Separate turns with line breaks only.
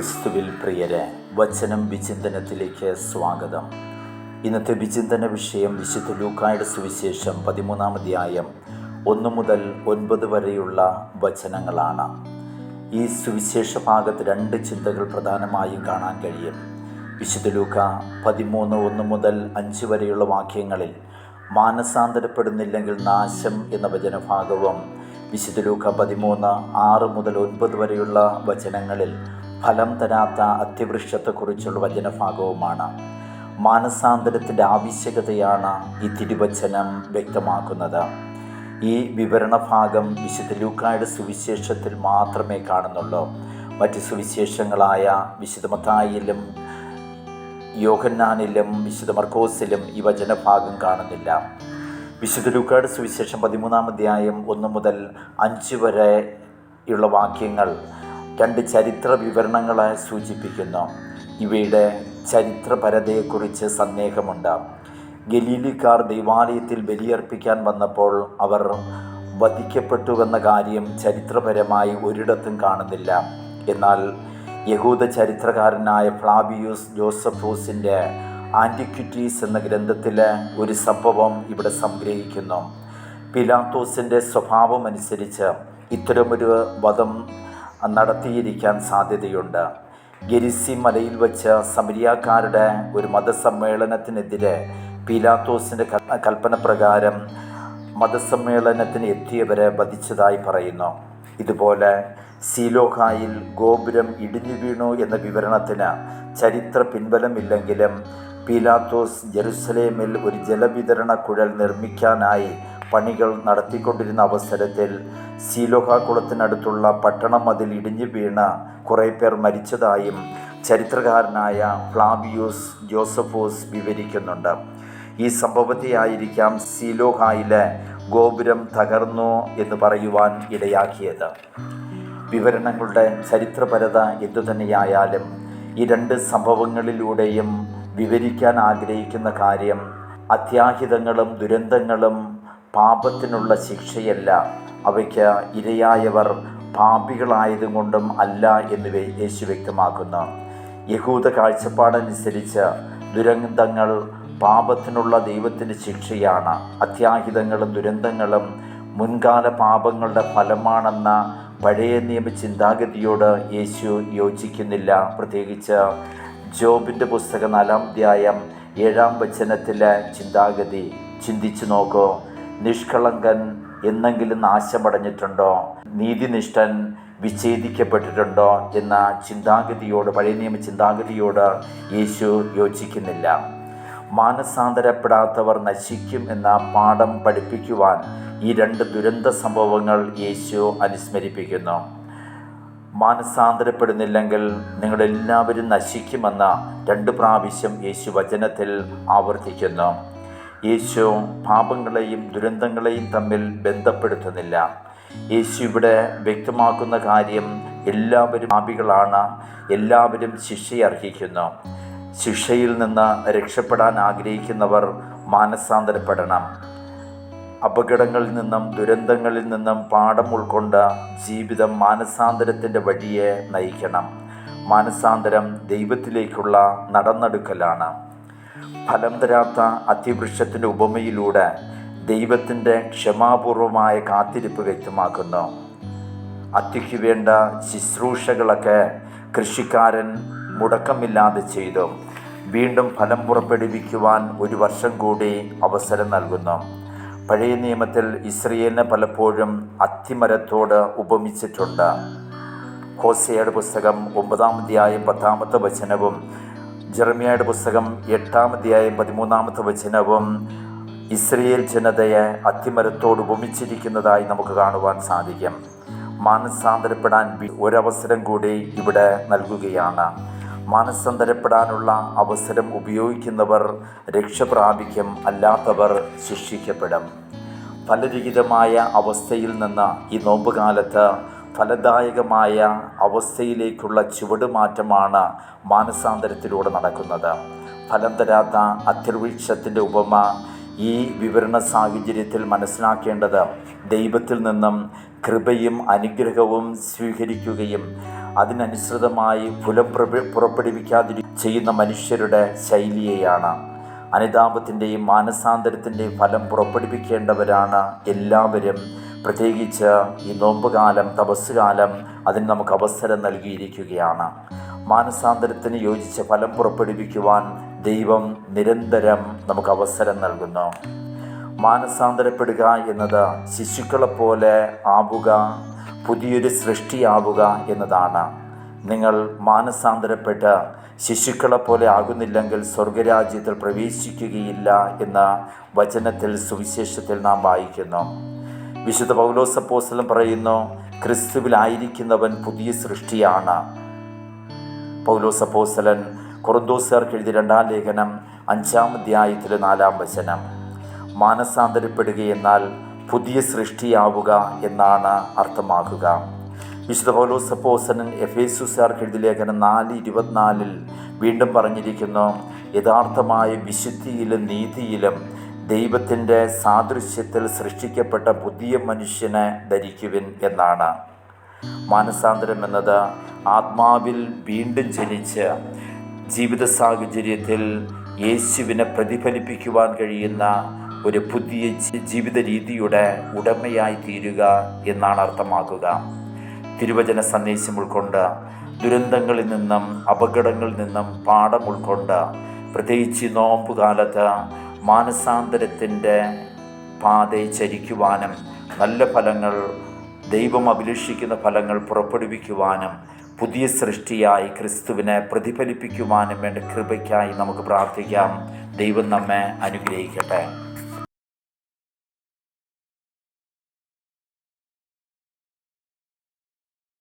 ക്രിസ്തുവിൽ പ്രിയരെ, വചനം വിചിന്തനത്തിലേക്ക് സ്വാഗതം. ഇന്നത്തെ വിചിന്തന വിഷയം വിശുദ്ധ ലൂക്കായുടെ സുവിശേഷം 13-ാം അധ്യായം 1 മുതൽ 9 വരെയുള്ള വചനങ്ങളാണ്. ഈ സുവിശേഷ ഭാഗത്ത് 2 ചിന്തകൾ പ്രധാനമായും കാണാൻ കഴിയും. വിശുദ്ധ ലൂക്ക 13:1 മുതൽ 5 വരെയുള്ള വാക്യങ്ങളിൽ മാനസാന്തരപ്പെടുന്നില്ലെങ്കിൽ നാശം എന്ന വചനഭാഗവും, വിശുദ്ധ ലൂക്ക 13:6 മുതൽ 9 വരെയുള്ള വചനങ്ങളിൽ ഫലം തരാത്ത അത്തിവൃക്ഷത്തെക്കുറിച്ചുള്ള വചനഭാഗവുമാണ്. മാനസാന്തരത്തിൻ്റെ ആവശ്യകതയാണ് ഈ തിരുവചനം വ്യക്തമാക്കുന്നത്. ഈ വിവരണഭാഗം വിശുദ്ധ ലൂക്കായുടെ സുവിശേഷത്തിൽ മാത്രമേ കാണുന്നുള്ളൂ. മറ്റ് സുവിശേഷങ്ങളായ വിശുദ്ധ മത്തായിയിലും യോഹന്നാനിലും വിശുദ്ധ മർക്കോസിലും ഈ വചനഭാഗം കാണുന്നില്ല. വിശുദ്ധ ലൂക്കായുടെ സുവിശേഷം 13-ാം അധ്യായം 1 മുതൽ 5 വരെയുള്ള വാക്യങ്ങൾ 2 ചരിത്ര വിവരണങ്ങളെ സൂചിപ്പിക്കുന്നു. ഇവയുടെ ചരിത്രപരതയെക്കുറിച്ച് സന്ദേഹമുണ്ട്. ഗലീലിക്കാർ ദൈവാലയത്തിൽ ബലിയർപ്പിക്കാൻ വന്നപ്പോൾ അവർ വധിക്കപ്പെട്ടുവെന്ന കാര്യം ചരിത്രപരമായി ഒരിടത്തും കാണുന്നില്ല. എന്നാൽ യഹൂദ ചരിത്രകാരനായ ഫ്ലാവിയൂസ് ജോസഫൂസിൻ്റെ ആൻറ്റിക്വിറ്റീസ് എന്ന ഗ്രന്ഥത്തിലെ ഒരു സംഭവം ഇവിടെ സംഗ്രഹിക്കുന്നു. പിലാത്തോസിൻ്റെ സ്വഭാവമനുസരിച്ച് ഇത്തരമൊരു വധം നടത്തിയിരിക്കാൻ സാധ്യതയുണ്ട്. ഗെരിസിം മലയിൽ വച്ച് സമരിയാക്കാരുടെ ഒരു മതസമ്മേളനത്തിനെതിരെ പീലാത്തോസിൻ്റെ കൽപ്പന പ്രകാരം മതസമ്മേളനത്തിന് എത്തിയവരെ വധിച്ചതായി പറയുന്നു. ഇതുപോലെ സീലോഹായിൽ ഗോപുരം ഇടിഞ്ഞു വീണു എന്ന വിവരണത്തിന് ചരിത്ര പിൻബലമില്ലെങ്കിലും പീലാത്തോസ് ജെറുസലേമിൽ ഒരു ജലവിതരണ കുഴൽ നിർമ്മിക്കാനായി പണികൾ നടത്തിക്കൊണ്ടിരുന്ന അവസരത്തിൽ സീലോഹ കുളത്തിനടുത്തുള്ള പട്ടണം അതിൽ ഇടിഞ്ഞു വീണ് കുറേ പേർ മരിച്ചതായും ചരിത്രകാരനായ ഫ്ലാവിയൂസ് ജോസഫൂസ് വിവരിക്കുന്നുണ്ട്. ഈ സംഭവത്തെയായിരിക്കാം സീലോഹായിലെ ഗോപുരം തകർന്നു എന്ന് പറയുവാൻ ഇടയാക്കിയത്. വിവരണങ്ങളുടെ ചരിത്രപരത എന്തുതന്നെയായാലും ഈ 2 സംഭവങ്ങളിലൂടെയും വിവരിക്കാൻ ആഗ്രഹിക്കുന്ന കാര്യം അത്യാഹിതങ്ങളും ദുരന്തങ്ങളും പാപത്തിനുള്ള ശിക്ഷയല്ല, അവയ്ക്ക് ഇരയായവർ പാപികളായതുകൊണ്ടും അല്ല എന്ന് യേശു വ്യക്തമാക്കുന്നു. യഹൂദ കാഴ്ചപ്പാടനുസരിച്ച് ദുരന്തങ്ങൾ പാപത്തിനുള്ള ദൈവത്തിൻ്റെ ശിക്ഷയാണ്. അത്യാഹിതങ്ങളും ദുരന്തങ്ങളും മുൻകാല പാപങ്ങളുടെ ഫലമാണെന്ന പഴയ നിയമ ചിന്താഗതിയോട് യേശു യോജിക്കുന്നില്ല. പ്രത്യേകിച്ച് ജോബിൻ്റെ പുസ്തകം 4-ാം അധ്യായം 7-ാം വചനത്തിലെ ചിന്താഗതി ചിന്തിച്ചു നോക്കൂ. നിഷ്കളങ്കൻ എന്നെങ്കിലും നാശമടഞ്ഞിട്ടുണ്ടോ? നീതിനിഷ്ഠൻ വിച്ഛേദിക്കപ്പെട്ടിട്ടുണ്ടോ എന്ന ചിന്താഗതിയോട്, പഴയ നിയമ ചിന്താഗതിയോട് യേശു യോജിക്കുന്നില്ല. മാനസാന്തരപ്പെടാത്തവർ നശിക്കും എന്ന പാഠം പഠിപ്പിക്കുവാൻ ഈ 2 ദുരന്ത സംഭവങ്ങൾ യേശു അനുസ്മരിപ്പിക്കുന്നു. മാനസാന്തരപ്പെടുന്നില്ലെങ്കിൽ നിങ്ങളെല്ലാവരും നശിക്കുമെന്ന 2 പ്രാവശ്യം യേശു വചനത്തിൽ ആവർത്തിക്കുന്നു. യേശു പാപങ്ങളെയും ദുരന്തങ്ങളെയും തമ്മിൽ ബന്ധപ്പെടുത്തുന്നില്ല. യേശു ഇവിടെ വ്യക്തമാക്കുന്ന കാര്യം എല്ലാവരും പാപികളാണ്, എല്ലാവരും ശിക്ഷയർഹിക്കുന്നു. ശിക്ഷയിൽ നിന്ന് രക്ഷപ്പെടാൻ ആഗ്രഹിക്കുന്നവർ മാനസാന്തരപ്പെടണം. അപകടങ്ങളിൽ നിന്നും ദുരന്തങ്ങളിൽ നിന്നും പാഠം ഉൾക്കൊണ്ട് ജീവിതം മാനസാന്തരത്തിൻ്റെ വഴിയെ നയിക്കണം. മാനസാന്തരം ദൈവത്തിലേക്കുള്ള നടന്നെടുക്കലാണ്. ഫലം തരാത്ത അത്തിവൃക്ഷത്തിൻ്റെ ഉപമയിലൂടെ ദൈവത്തിൻ്റെ ക്ഷമാപൂർവമായ കാത്തിരിപ്പ് വ്യക്തമാക്കുന്നു. അത്തിക്ക് വേണ്ട ശുശ്രൂഷകളൊക്കെ കൃഷിക്കാരൻ മുടക്കമില്ലാതെ ചെയ്തു. വീണ്ടും ഫലം പുറപ്പെടുവിക്കുവാൻ 1 വർഷം കൂടി അവസരം നൽകുന്നു. പഴയ നിയമത്തിൽ ഇസ്രായേലിനെ പലപ്പോഴും അത്തിമരത്തോട് ഉപമിച്ചിട്ടുണ്ട്. ഹോശേയയുടെ പുസ്തകം 9-ാം അധ്യായം 10-ാമത്തെ വചനവും ജെറമ്യായുടെ പുസ്തകം 8-ാം അധ്യായം 13-ാമത്തെ വചനവും ഇസ്രായേൽ ജനതയെ അത്തിമരത്തോട് ഉപമിച്ചിരിക്കുന്നതായി നമുക്ക് കാണുവാൻ സാധിക്കും. മാനസാന്തരപ്പെടാൻ ഒരവസരം കൂടി ഇവിടെ നൽകുകയാണ്. മാനസാന്തരപ്പെടാനുള്ള അവസരം ഉപയോഗിക്കുന്നവർ രക്ഷ പ്രാപിക്കും, അല്ലാത്തവർ ശിക്ഷിക്കപ്പെടും. ഫലരഹിതമായ അവസ്ഥയിൽ നിന്ന് ഈ നോമ്പുകാലത്ത് ഫലദായകമായ അവസ്ഥയിലേക്കുള്ള ചുവടുമാറ്റമാണ് മാനസാന്തരത്തിലൂടെ നടക്കുന്നത്. ഫലം തരാത്ത അത്തിവൃക്ഷത്തിൻ്റെ ഉപമ ഈ വിവരണ സാഹചര്യത്തിൽ മനസ്സിലാക്കേണ്ടത് ദൈവത്തിൽ നിന്നും കൃപയും അനുഗ്രഹവും സ്വീകരിക്കുകയും അതിനനുസൃതമായി ഫലം ചെയ്യുന്ന മനുഷ്യരുടെ ശൈലിയെയാണ്. അനുതാപത്തിൻ്റെയും മാനസാന്തരത്തിൻ്റെയും ഫലം പുറപ്പെടുവിക്കേണ്ടവരാണ് എല്ലാവരും. പ്രത്യേകിച്ച് ഈ നോമ്പുകാലം, തപസ്സുകാലം അതിന് നമുക്ക് അവസരം നൽകിയിരിക്കുകയാണ്. മാനസാന്തരത്തിന് യോജിച്ച ഫലം പുറപ്പെടുവിക്കുവാൻ ദൈവം നിരന്തരം നമുക്ക് അവസരം നൽകുന്നു. മാനസാന്തരപ്പെടുക എന്നത് ശിശുക്കളെപ്പോലെ ആവുക, പുതിയൊരു സൃഷ്ടിയാവുക എന്നതാണ്. നിങ്ങൾ മാനസാന്തരപ്പെട്ട് ശിശുക്കളെപ്പോലെ ആകുന്നില്ലെങ്കിൽ സ്വർഗരാജ്യത്തിൽ പ്രവേശിക്കുകയില്ല എന്ന വചനത്തിൽ, സുവിശേഷത്തിൽ നാം വായിക്കുന്നു. വിശുദ്ധ പൗലോസ് അപ്പോസ്തലൻ പറയുന്നു, ക്രിസ്തുവിലായിരിക്കുന്നവൻ പുതിയ സൃഷ്ടിയാണ്. പൗലോസ് അപ്പോസ്തലൻ കൊറിന്തോസ്യർക്ക് എഴുതിയ 2-ാം ലേഖനം 5-ാം അധ്യായത്തിലെ 4-ാം വചനം. മാനസാന്തരപ്പെടുകയെന്നാൽ പുതിയ സൃഷ്ടിയാവുക എന്നാണ് അർത്ഥമാക്കുക. വിശുദ്ധ പൗലോസ് അപ്പോസ്തലൻ എഫേസ്യർക്ക് എഴുതിയ ലേഖനം 4:24 വീണ്ടും പറഞ്ഞിരിക്കുന്നു, യഥാർത്ഥമായ വിശുദ്ധിയിലും നീതിയിലും ദൈവത്തിൻ്റെ സാദൃശ്യത്തിൽ സൃഷ്ടിക്കപ്പെട്ട പുതിയ മനുഷ്യനെ ധരിക്കുവിൻ എന്നാണ്. മാനസാന്തരം എന്നത് ആത്മാവിൽ വീണ്ടും ജനിച്ച് ജീവിത സാഹചര്യത്തിൽ യേശുവിനെ പ്രതിഫലിപ്പിക്കുവാൻ കഴിയുന്ന ഒരു പുതിയ ജീവിത രീതിയുടെ ഉടമയായി തീരുക എന്നാണ് അർത്ഥമാക്കുക. തിരുവചന സന്ദേശം ഉൾക്കൊണ്ട്, ദുരന്തങ്ങളിൽ നിന്നും അപകടങ്ങളിൽ നിന്നും പാഠം ഉൾക്കൊണ്ട്, പ്രത്യേകിച്ച് നോമ്പുകാലത്ത് മാനസാന്തരത്തിൻ്റെ പാതയെ ചരിക്കുവാനും നല്ല ഫലങ്ങൾ, ദൈവം അഭിലഷിക്കുന്ന ഫലങ്ങൾ പുറപ്പെടുവിക്കുവാനും പുതിയ സൃഷ്ടിയായി ക്രിസ്തുവിനെ പ്രതിഫലിപ്പിക്കുവാനും വേണ്ട കൃപയ്ക്കായി നമുക്ക് പ്രാർത്ഥിക്കാം. ദൈവം നമ്മെ അനുഗ്രഹിക്കട്ടെ.